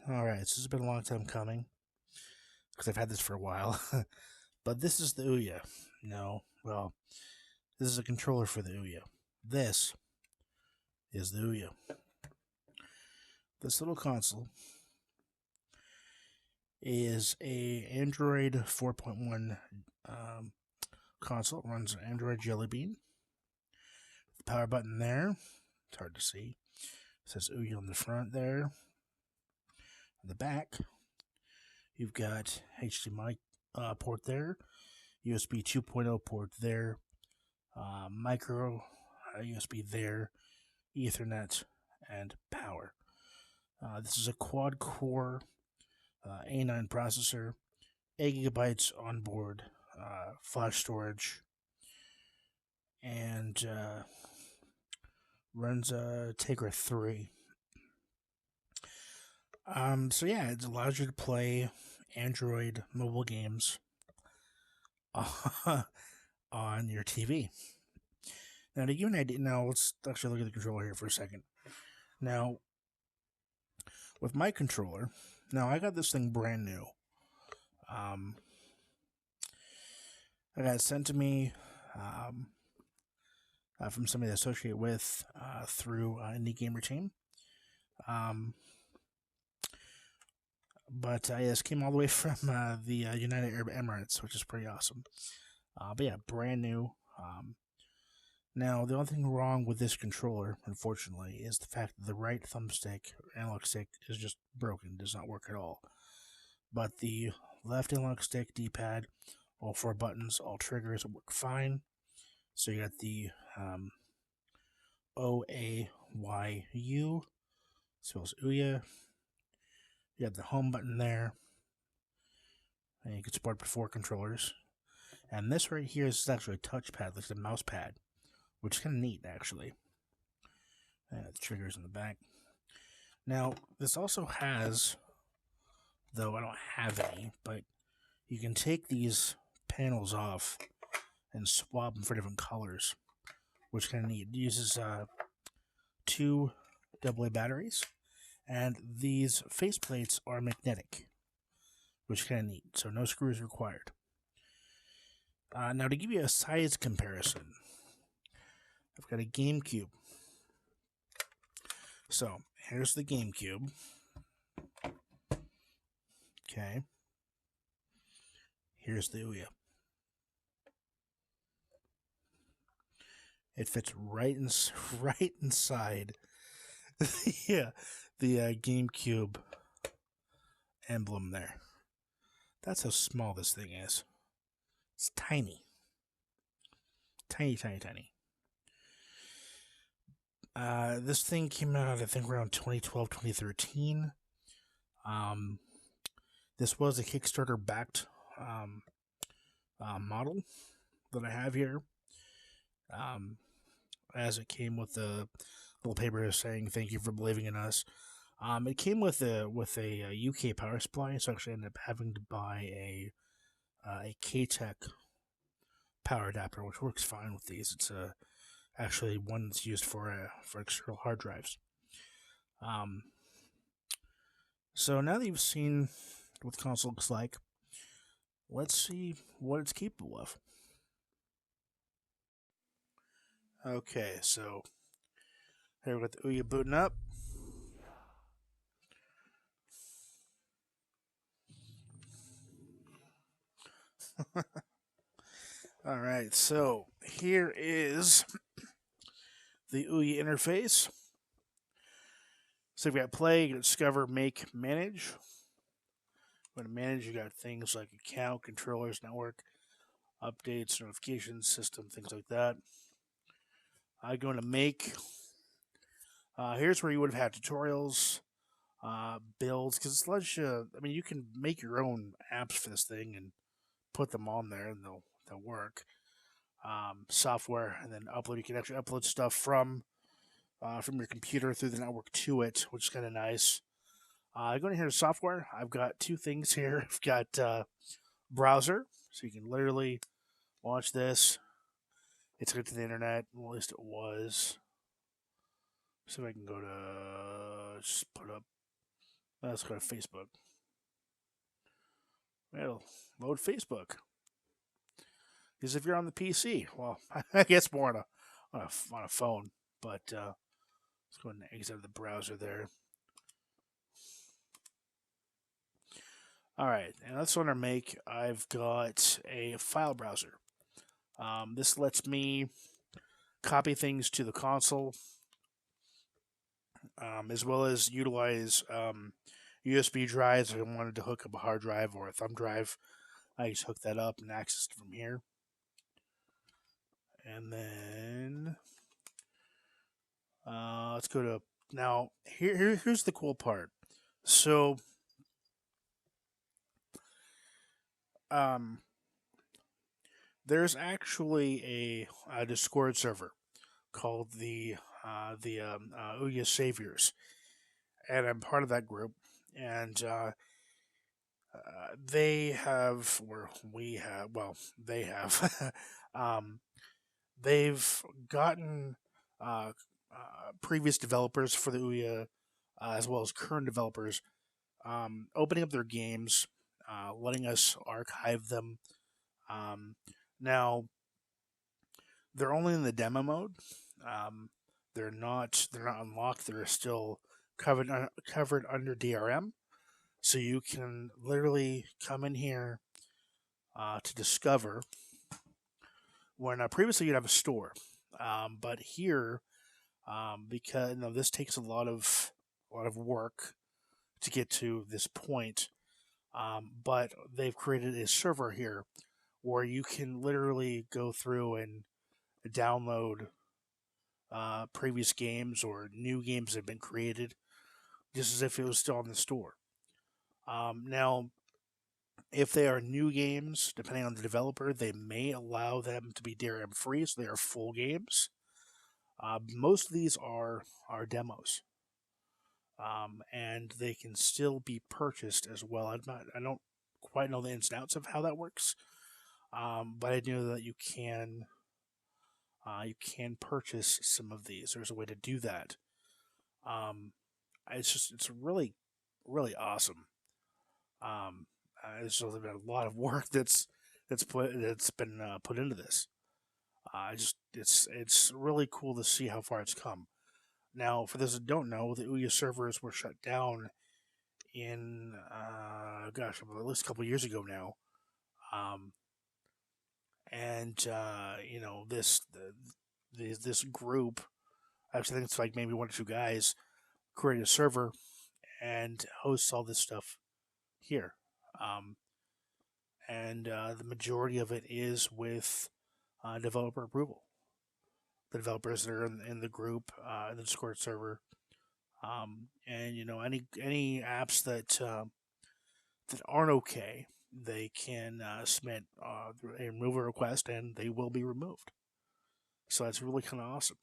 Alright, this has been a long time coming, because I've had this for a while. But this is the Ouya. No, well, this is a controller for the Ouya. This is the Ouya. This little console is a Android 4.1 console. It runs an Android Jelly Bean. The power button there. It's hard to see. It says Ouya on the front there. On the back, you've got HDMI port there, USB 2.0 port there, micro USB there, Ethernet, and power. This is a quad-core A9 processor, 8 gigabytes on board flash storage, and runs Tegra 3. So yeah, it allows you to play Android mobile games on your TV. Now, to give you an idea, now let's actually look at the controller here for a second. Now, with my controller, now I got this thing brand new. I got it sent to me from somebody I associate with through Indie Gamer Team. But this came all the way from the United Arab Emirates, which is pretty awesome. But yeah, brand new. Now, the only thing wrong with this controller, unfortunately, is the fact that the right thumbstick or analog stick is just broken, does not work at all. But the left analog stick, D-pad, all 4 buttons, all triggers work fine. So you got the O-A-Y-U, spells Ouya. You have the home button there, and you can support up to 4 controllers. And this right here is actually a touchpad, like a mouse pad, which is kind of neat, actually. The triggers in the back. Now, this also has, though I don't have any, but you can take these panels off and swap them for different colors, which is kind of neat. It uses 2 AA batteries. And these faceplates are magnetic, which is kind of neat. So no screws required. Now to give you a size comparison, I've got a GameCube. So here's the GameCube. Okay. Here's the Ouya. It fits right inside. Yeah. The GameCube emblem there. That's how small this thing is. It's tiny. Tiny, tiny, tiny. This thing came out, I think, around 2012, 2013. This was a Kickstarter-backed model that I have here. As it came with the little paper saying, "Thank you for believing in us." It came with a UK power supply, so I actually ended up having to buy a K-Tech power adapter, which works fine with these. It's actually one that's used for external hard drives. So now that you've seen what the console looks like, let's see what it's capable of. Okay, so here we got the Ouya booting up. Alright, so here is the Ouya interface. So we've got play, discover, make, manage. When to manage, you got things like account, controllers, network, updates, notifications, system, things like that. I go into make. Here's where you would have had tutorials, builds, because it's less. You can make your own apps for this thing and put them on there, and they'll work. Software, and then upload. You can actually upload stuff from your computer through the network to it, which is kind of nice. Going here to software, I've got 2 things here. I've got browser, so you can literally launch this. It's hooked to the internet, at least it was. So I can go to just put up Let's go to Facebook. It'll load Facebook. Because if you're on the PC, well, I guess more on a phone. But let's go ahead and exit the browser there. All right, and that's what I make. I've got a file browser. This lets me copy things to the console, as well as utilize USB drives. If I wanted to hook up a hard drive or a thumb drive, I just hook that up and access it from here. And then let's go to now. Here's the cool part. So, there's actually a Discord server called the Ouya Saviors, and I'm part of that group. And they have, or we have, well, they have, um, they've gotten previous developers for the Ouya, as well as current developers, opening up their games, letting us archive them. Um, Now they're only in the demo mode. They're not unlocked. They're still covered under DRM. So you can literally come in here to discover. When previously you'd have a store, but here, because this takes a lot of work to get to this point. But they've created a server here where you can literally go through and download previous games or new games that have been created, just as if it was still on the store. Now, if they are new games, depending on the developer, they may allow them to be DRM free, so they are full games. Most of these are demos, and they can still be purchased as well. I don't quite know the ins and outs of how that works, but I know that you can purchase some of these. There's a way to do that. Um, it's really really awesome. There's been a lot of work that's been put into this. It's really cool to see how far it's come. Now, for those that don't know, the Ouya servers were shut down in at least a couple years ago now. Um, and this group, actually, I think it's like maybe one or two guys, create a server and hosts all this stuff here. Um, and the majority of it is with developer approval. The developers that are in the group, in the Discord server, and any apps that aren't okay, they can submit a removal request, and they will be removed. So that's really kind of awesome.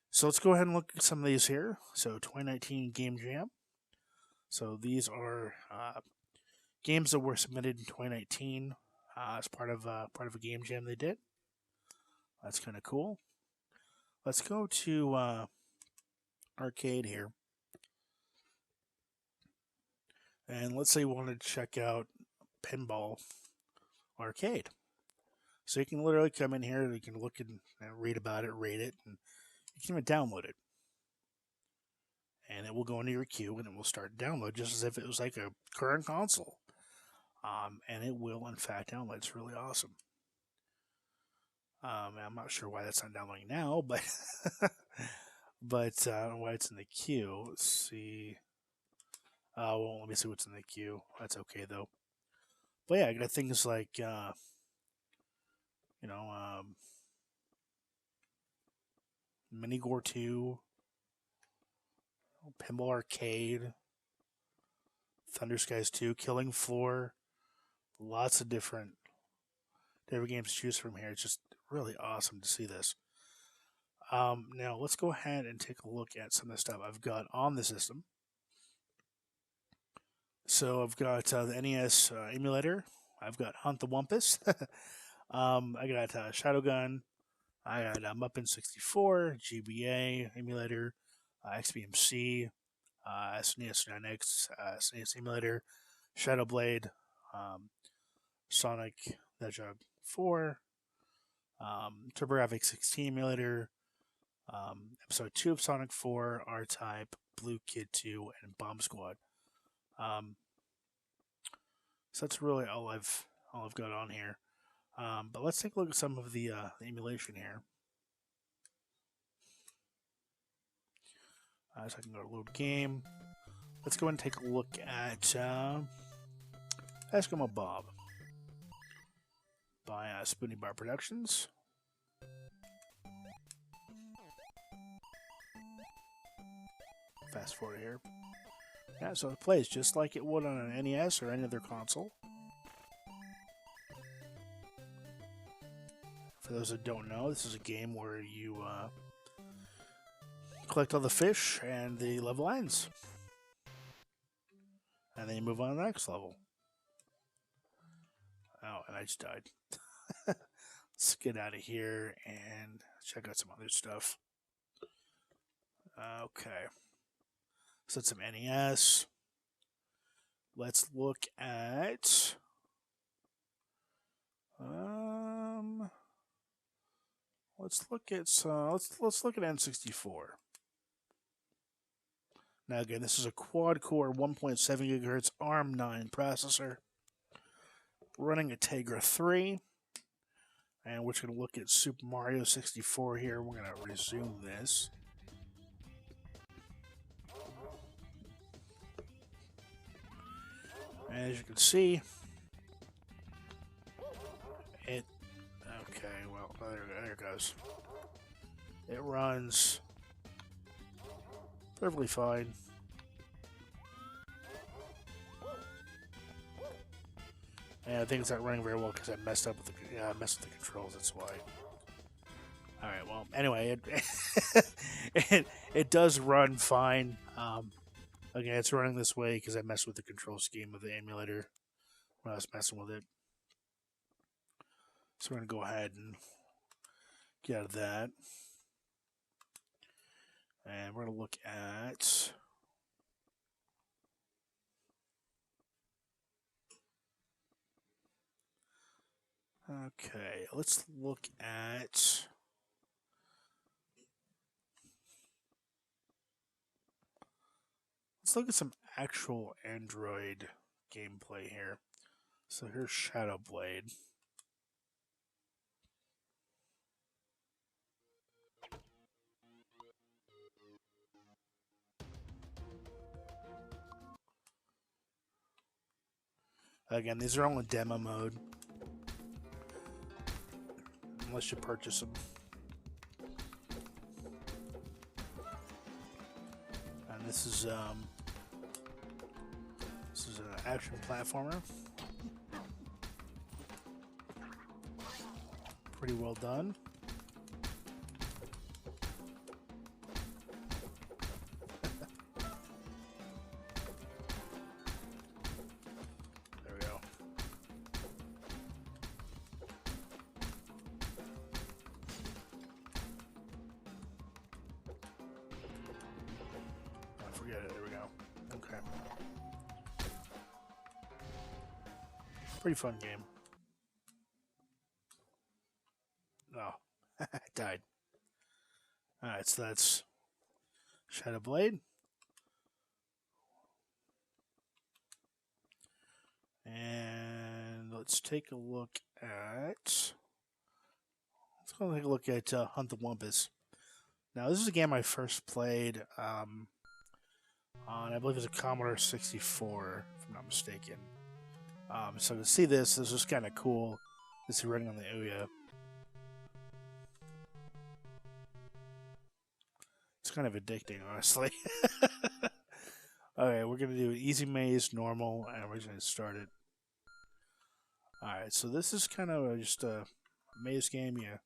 So let's go ahead and look at some of these here. So 2019 Game Jam. So these are games that were submitted in 2019 as part of a game jam they did. That's kind of cool. Let's go to arcade here, and let's say we wanted to check out Pinball Arcade. So you can literally come in here, you can look and read about it, rate it, and you can even download it. And it will go into your queue, and it will start download just as if it was like a current console. And it will, in fact, download. It's really awesome. I'm not sure why that's not downloading now, but but I don't know why it's in the queue. Let's see. Well, let me see what's in the queue. That's okay though. But yeah, I got things like Mini Gore 2, Pinball Arcade, Thunder Skies 2, Killing Floor. Lots of different games to choose from here. It's just really awesome to see this. Now, let's go ahead and take a look at some of the stuff I've got on the system. So I've got the NES emulator. I've got Hunt the Wumpus. I got Shadowgun. I got Muppin 64, GBA emulator, XBMC, SNES Dynamics, SNES Emulator, Shadow Blade, Sonic the Hedgehog 4, TurboGrafx 16 Emulator, Episode 2 of Sonic 4, R-Type, Blue Kid 2, and Bomb Squad. So that's really all I've got on here. But let's take a look at some of the emulation here. So I can go to load game. Let's go and take a look at Eskimo Bob by Spoonie Bar Productions. Fast forward here. Yeah, so it plays just like it would on an NES or any other console. For those that don't know, this is a game where you collect all the fish and the level ends. And then you move on to the next level. Oh, and I just died. Let's get out of here and check out some other stuff. Okay. So it's some NES. Let's look at let's look at N64. Now again, this is a quad-core 1.7 GHz ARM9 processor running a Tegra 3. And we're going to look at Super Mario 64 here. We're going to resume this. As you can see, it... Okay, well, there it goes. It runs perfectly fine. And I think it's not running very well because I messed up with the controls. That's why. All right. Well, anyway, it does run fine. Again, it's running this way because I messed with the control scheme of the emulator when I was messing with it. So we're gonna go ahead and get out of that, and we're gonna look at. Okay, let's look at some actual Android gameplay here. So here's Shadow Blade. Again, these are all in demo mode. Unless you purchase them. And this is an action platformer. Pretty well done. There we go. Forget it. There we go. Okay. Pretty fun game. Oh, died. Alright, so that's Shadow Blade. And let's take a look at... Let's go take a look at Hunt the Wumpus. Now, this is a game I first played on, I believe it was a Commodore 64, if I'm not mistaken. So to see this is kind of cool. This is running on the Ouya. It's kind of addicting, honestly. Okay, we're going to do easy maze, normal, and we're going to start it. Alright, so this is kind of just a maze game. You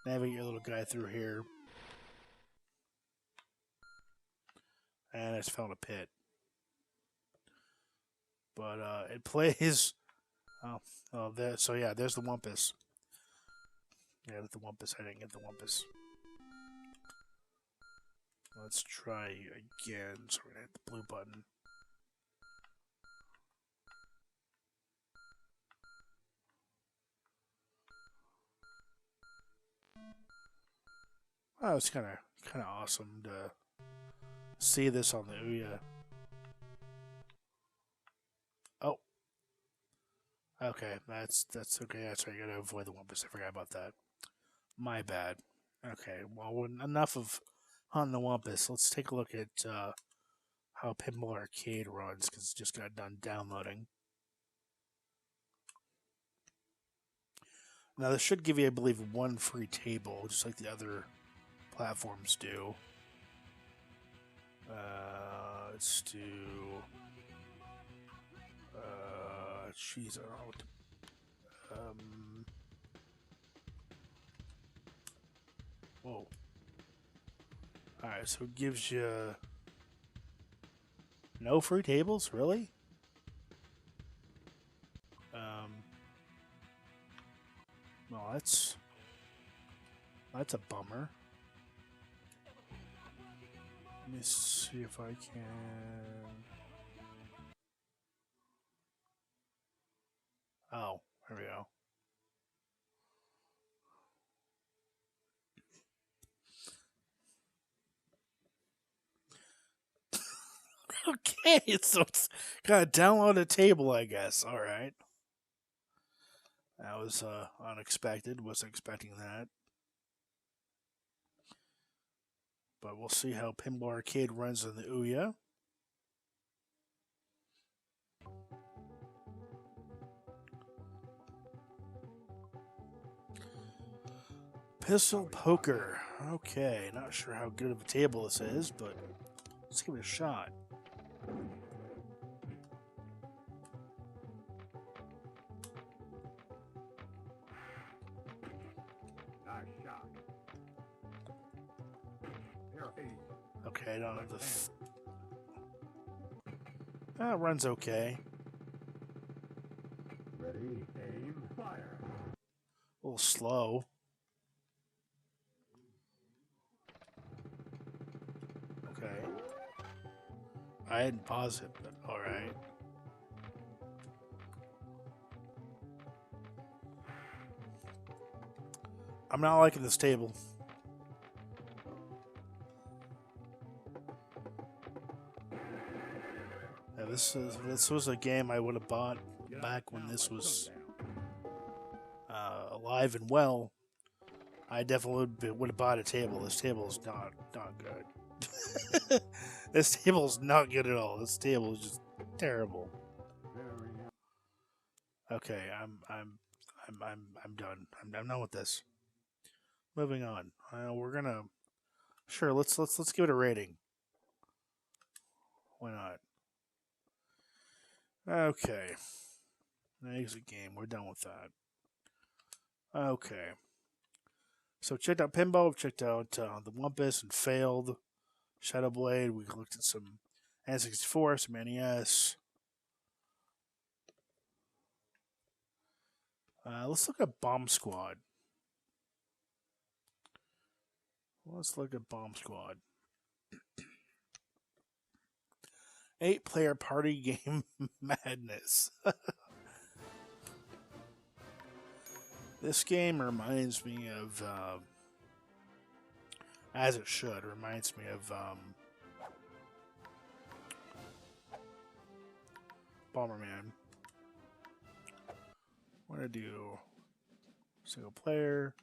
navigate your little guy through here. And I just fell in a pit. But it plays... Oh, there. So yeah, there's the Wumpus. Yeah, the Wumpus. I didn't get the Wumpus. Let's try again. So we're gonna hit the blue button. Oh, it's kind of awesome to see this on the Ouya. Oh, okay, that's okay. That's right. You gotta avoid the Wumpus. I forgot about that. My bad. Okay, well, enough of hunting the Wumpus. Let's take a look at how Pinball Arcade runs because it just got done downloading. Now, this should give you, I believe, one free table, just like the other platforms do. Let's do. Jeez, I don't know what to. Whoa. Alright, so it gives you. No free tables? Really? Well, that's a bummer. Let me see if I can. Oh, there we go. Okay, so it's gotta download a table, I guess. All right. That was unexpected. Wasn't expecting that. But we'll see how Pinball Arcade runs in the Ouya. Pistol Poker. Okay, not sure how good of a table this is, but let's give it a shot. Okay, I don't have the. It runs okay. Ready, aim, fire. A little slow. Okay. I didn't pause it, but alright. I'm not liking this table. Yeah, this was a game I would have bought back when this was alive and well. I definitely would have bought a table. This table is not good. This table is not good at all. This table is just terrible. Okay, I'm done. I'm done with this. Moving on. We're gonna sure. Let's give it a rating. Why not? Okay. Exit game. We're done with that. Okay. So checked out Pinball. We checked out the Wumpus and failed. Shadow Blade. We looked at some N64, some NES. Let's look at Bomb Squad. Let's look at Bomb Squad. 8-player party game madness. This game reminds me of, as it should, reminds me of Bomberman. I'm going to do single player.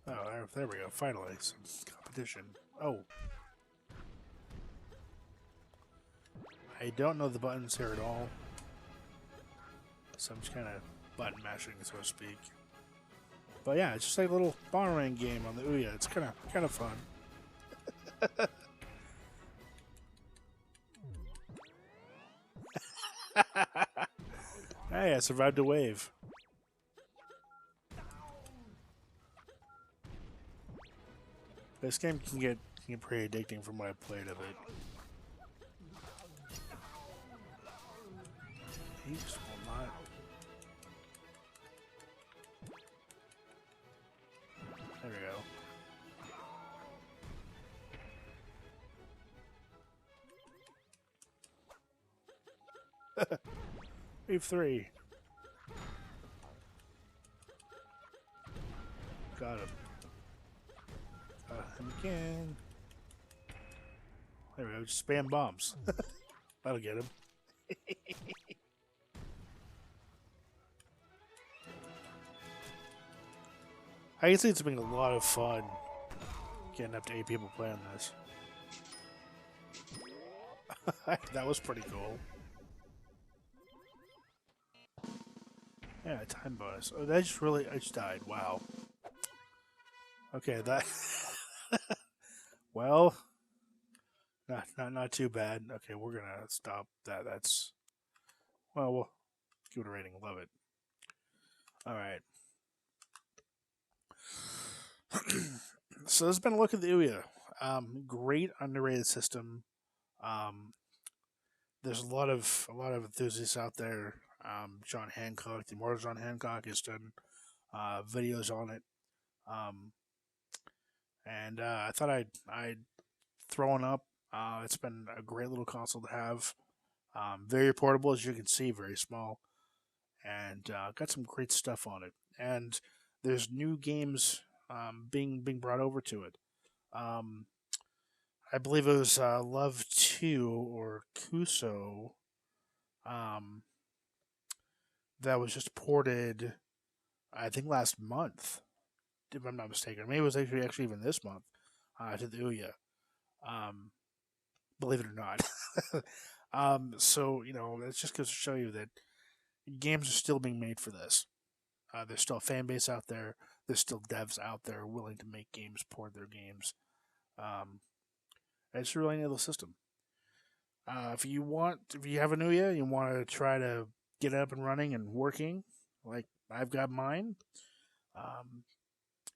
Oh, there we go. Finally, some competition. Oh. I don't know the buttons here at all. So I'm just kind of button mashing, so to speak. But yeah, it's just like a little Bomberman game on the Ouya. It's kind of fun. Hey, I survived a wave. This game can get pretty addicting from what I played of it. He just will not. There we go. Wave 3. Got him. Got him again. There we go. Just spam bombs. That'll get him. I can see it's been a lot of fun getting up to 8 people playing this. That was pretty cool. Yeah, time bonus. Oh, that just really... I just died. Wow. Okay, that... well... Not too bad. Okay, we're gonna stop that. That's... Well, we'll give it a rating. Love it. Alright. So this has been a look at the Ouya. Great underrated system. There's a lot of enthusiasts out there. John Hancock, the immortal John Hancock, has done videos on it. And I thought I'd throw one up. It's been a great little console to have. Very portable, as you can see, very small, and got some great stuff on it. And there's new games being brought over to it. I believe it was Love 2 or Kuso that was just ported, I think, last month, if I'm not mistaken. Maybe it was actually even this month to the Ouya. Believe it or not. So, it just goes to show you that games are still being made for this. There's still a fan base out there. There's still devs out there willing to make games, port their games. It's a really neat little system. If you have an Ouya, you want to try to get it up and running and working, like I've got mine,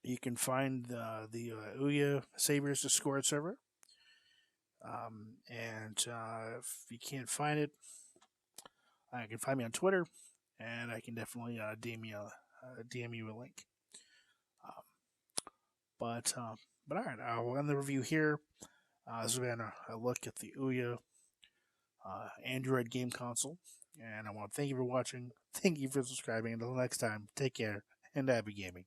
you can find the Ouya Saviors Discord server. And if you can't find it, you can find me on Twitter, and I can definitely DM you a link. But all right, I'll end the review here. This has been a look at the Ouya Android game console, and I want to thank you for watching. Thank you for subscribing. Until next time, take care and happy gaming.